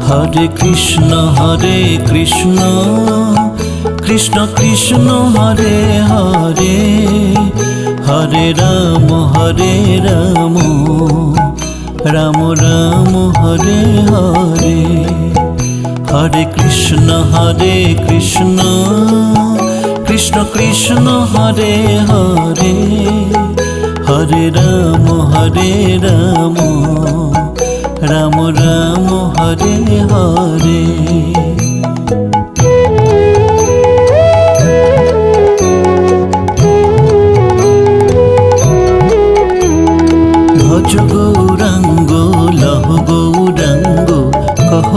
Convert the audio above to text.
হরে কৃষ্ণ কৃষ্ণ কৃষ্ণ হরে হরে, হরে রাম রাম রাম হরে হরে। হরে কৃষ্ণ কৃষ্ণ কৃষ্ণ হরে হরে, হরে রাম রাম রাম হরে হরে। ভজ গৌরাঙ্গ লহ গৌরাঙ্গ কহ